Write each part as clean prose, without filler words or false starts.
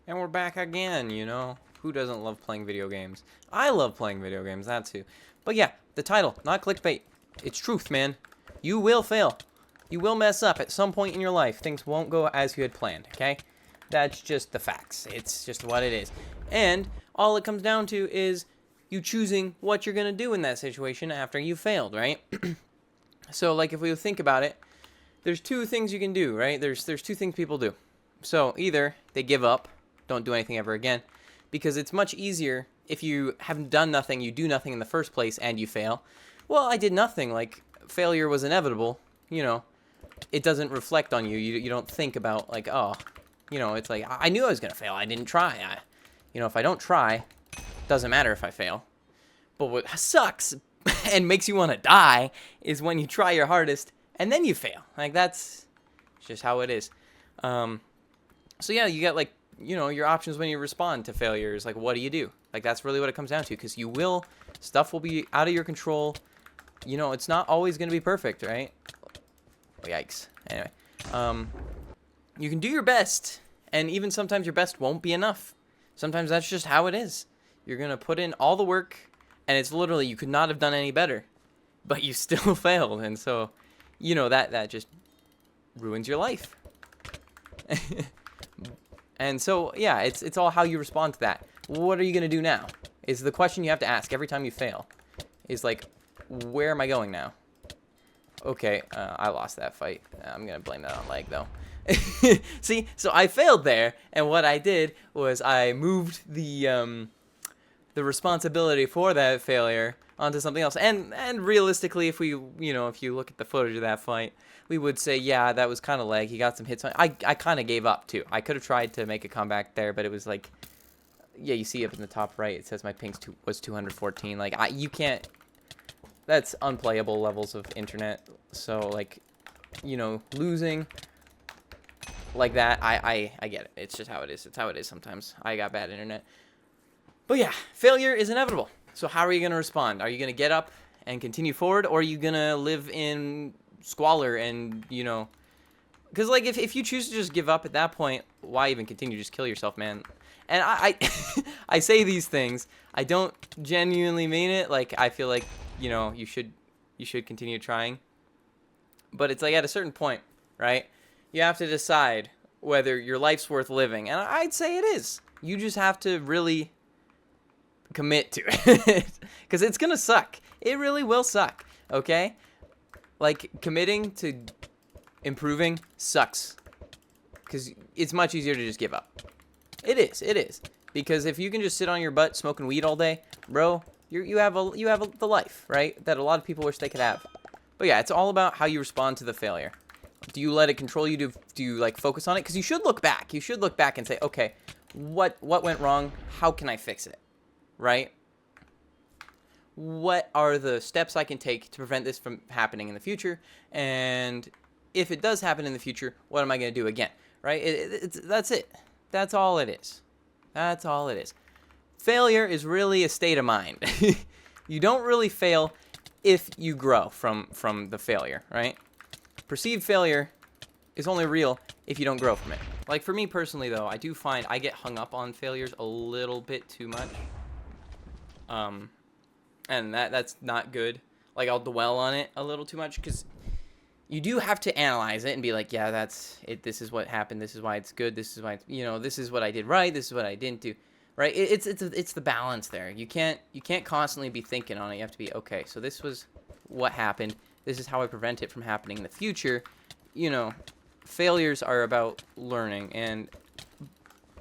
And we're back again, you know? Who doesn't love playing video games? I love playing video games, that too. But yeah, the title, not clickbait. It's truth, man. You will fail. You will mess up at some point in your life. Things won't go as you had planned, okay? That's just the facts. It's just what it is. And all it comes down to is you choosing what you're going to do in that situation after you failed, right? So, like, if we think about it, there's two things you can do, right? There's two things people do. So, either they give up, don't do anything ever again, because it's much easier if you haven't done nothing, you do nothing in the first place, and you fail. Well, I did nothing. Like, failure was inevitable. You know, it doesn't reflect on you. You don't think about, like, oh, you know, it's like, I knew I was going to fail. I didn't try. You know, if I don't try, doesn't matter if I fail. But what sucks and makes you want to die is when you try your hardest and then you fail. Like, that's just how it is. So, yeah, you got, like, you know, your options when you respond to failures. Like, what do you do? Like, that's really what it comes down to, because stuff will be out of your control. You know, it's not always going to be perfect, right? Oh, yikes. Anyway, you can do your best, and even sometimes your best won't be enough. Sometimes that's just how it is. You're going to put in all the work, and it's literally, you could not have done any better, but you still failed, and so, you know, that just ruins your life. And so, yeah, it's all how you respond to that. What are you going to do now? Is the question you have to ask every time you fail. Is like, where am I going now? Okay, I lost that fight. I'm going to blame that on lag, though. See, so I failed there, and what I did was I moved the responsibility for that failure onto something else. And realistically, if you look at the footage of that fight, we would say, yeah, that was kind of lag. He got some hits on. I kind of gave up too. I could have tried to make a comeback there, but it was like, yeah, you see up in the top right, it says my ping was 214. Like, you can't. That's unplayable levels of internet. So, like, you know, losing like that, I get it. It's just how it is. It's how it is sometimes. I got bad internet. But yeah, failure is inevitable. So how are you going to respond? Are you going to get up and continue forward, or are you going to live in squalor and, you know, because, like, if you choose to just give up at that point, why even continue? Just kill yourself, man. And I I say these things. I don't genuinely mean it. Like, I feel like, you know, you should continue trying. But it's like at a certain point, right? You have to decide whether your life's worth living. And I'd say it is. You just have to really commit to it. Because it's going to suck. It really will suck, okay? Like, committing to improving sucks. Because it's much easier to just give up. It is. Because if you can just sit on your butt smoking weed all day, bro, you have the life, right? That a lot of people wish they could have. But yeah, it's all about how you respond to the failure. Do you let it control you? Do you, like, focus on it? Because you should look back. You should look back and say, okay, what went wrong? How can I fix it? Right? What are the steps I can take to prevent this from happening in the future? And if it does happen in the future, what am I going to do again? Right? That's it. That's all it is. That's all it is. Failure is really a state of mind. You don't really fail if you grow from the failure, right? Perceived failure is only real if you don't grow from it. Like, for me personally, though, I do find I get hung up on failures a little bit too much. And that's not good. Like, I'll dwell on it a little too much, because you do have to analyze it and be like, yeah, that's it. This is what happened. This is why it's good. This is why, you know, this is what I did right. This is what I didn't do. Right? It's the balance there. You can't constantly be thinking on it. You have to be, okay, so this was what happened. This is how I prevent it from happening in the future. You know, failures are about learning,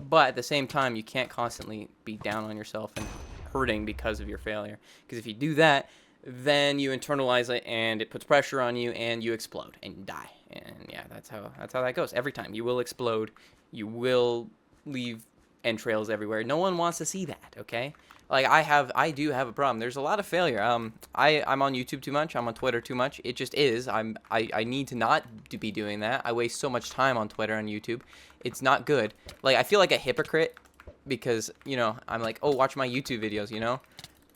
but at the same time, you can't constantly be down on yourself and hurting because of your failure. Because if you do that, then you internalize it, and it puts pressure on you, and you explode and you die. And yeah, that's how that goes. Every time you will explode, you will leave entrails everywhere. No one wants to see that, okay? Like, I do have a problem. There's a lot of failure. I'm on YouTube too much. I'm on Twitter too much. It just is. I need to not to be doing that. I waste so much time on Twitter and YouTube. It's not good. Like, I feel like a hypocrite because, you know, I'm like, oh, watch my YouTube videos, you know?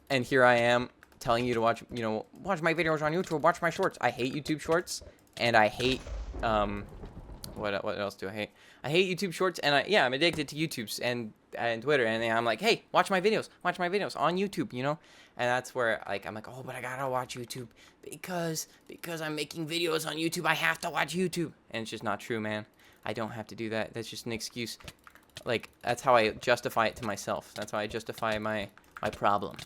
And here I am telling you to watch my videos on YouTube, watch my shorts. I hate YouTube shorts, and I hate, what else do I hate? I hate YouTube Shorts, and I'm addicted to YouTube's and Twitter, and I'm like, hey, watch my videos on YouTube, you know. And that's where like I'm like, oh, but I gotta watch YouTube because I'm making videos on YouTube. I have to watch YouTube, and it's just not true, man. I don't have to do that. That's just an excuse. Like, that's how I justify it to myself. That's how I justify my problem.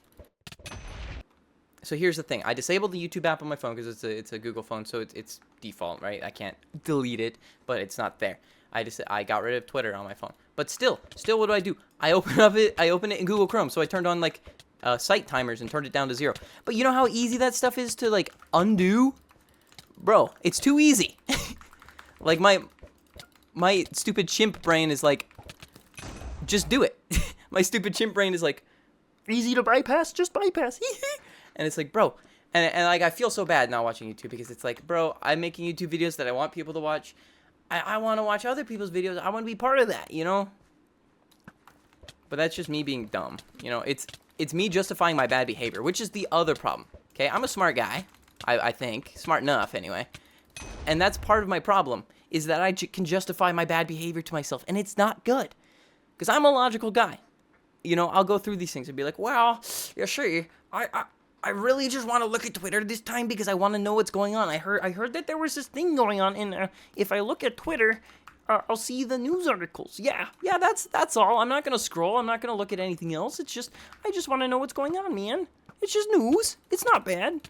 So here's the thing. I disabled the YouTube app on my phone because it's a Google phone, so it's default, right? I can't delete it, but it's not there. I got rid of Twitter on my phone. But still, what do? I open it in Google Chrome. So I turned on like site timers and turned it down to 0. But you know how easy that stuff is to like undo? Bro, it's too easy. Like my stupid chimp brain is like, just do it. My stupid chimp brain is like, easy to bypass, just bypass. And it's like, bro, and like I feel so bad not watching YouTube because it's like, bro, I'm making YouTube videos that I want people to watch. I want to watch other people's videos. I want to be part of that, you know? But that's just me being dumb. You know, it's me justifying my bad behavior, which is the other problem. Okay, I'm a smart guy, I think. Smart enough, anyway. And that's part of my problem, is that I can justify my bad behavior to myself, and it's not good. Because I'm a logical guy. You know, I'll go through these things and be like, well, you see, I really just want to look at Twitter this time because I want to know what's going on. I heard that there was this thing going on, and if I look at Twitter, I'll see the news articles. Yeah, that's all. I'm not gonna scroll. I'm not gonna look at anything else. It's just I just want to know what's going on, man. It's just news. It's not bad.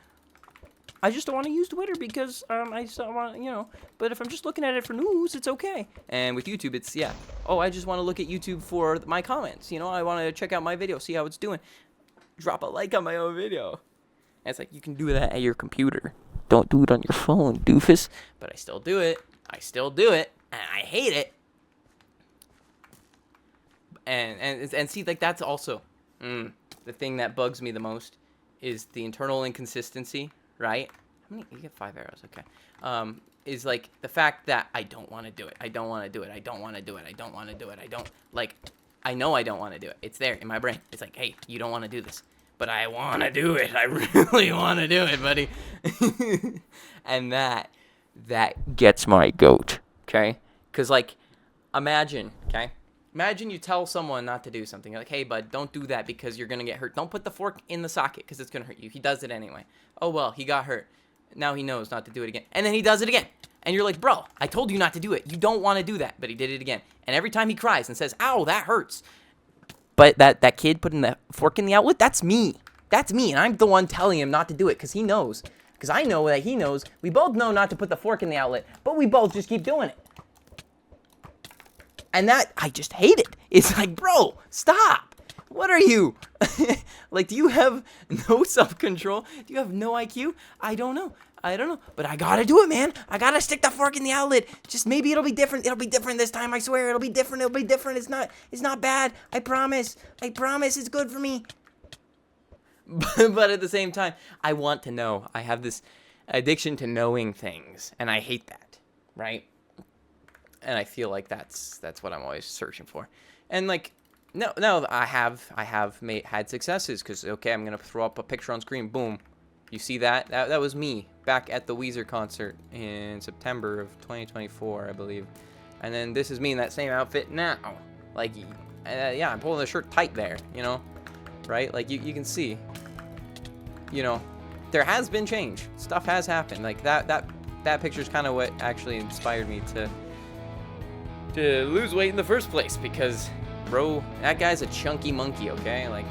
I just don't want to use Twitter because I just want, you know. But if I'm just looking at it for news, it's okay. And with YouTube, it's oh, I just want to look at YouTube for my comments. You know, I want to check out my video, see how it's doing. Drop a like on my own video. And it's like, you can do that at your computer. Don't do it on your phone, doofus. But I still do it. And I hate it. And see, like, that's also the thing that bugs me the most is the internal inconsistency, right? How many? You get 5 arrows, okay. Is like the fact that I don't want to do it. I don't want to do it. I don't want to do it. I don't want to do it. I don't, like, I know I don't want to do it. It's there in my brain. It's like, hey, you don't want to do this. But I want to do it. I really want to do it, buddy. And that gets my goat, okay? Because, like, imagine, okay? Imagine you tell someone not to do something. You're like, hey, bud, don't do that because you're going to get hurt. Don't put the fork in the socket because it's going to hurt you. He does it anyway. Oh, well, he got hurt. Now he knows not to do it again. And then he does it again. And you're like, bro, I told you not to do it. You don't want to do that. But he did it again. And every time he cries and says, ow, that hurts. But that kid putting the fork in the outlet, that's me. That's me. And I'm the one telling him not to do it because he knows. Because I know that he knows. We both know not to put the fork in the outlet. But we both just keep doing it. And that, I just hate it. It's like, bro, stop. What are you? Like, do you have no self-control? Do you have no IQ? I don't know. But I gotta do it, man. I gotta stick the fork in the outlet. Just maybe it'll be different. It'll be different this time. I swear it'll be different. It's not bad. I promise. It's good for me. But at the same time, I want to know. I have this addiction to knowing things, and I hate that, right? And I feel like that's what I'm always searching for. And like, no, I have had successes because okay, I'm gonna throw up a picture on screen. Boom, you see that? That was me back at the Weezer concert in September of 2024, I believe. And then this is me in that same outfit now. Like, yeah, I'm pulling the shirt tight there, you know, right? Like you can see, you know, there has been change. Stuff has happened. Like that picture's kind of what actually inspired me to lose weight in the first place because, bro, that guy's a chunky monkey, okay? Like,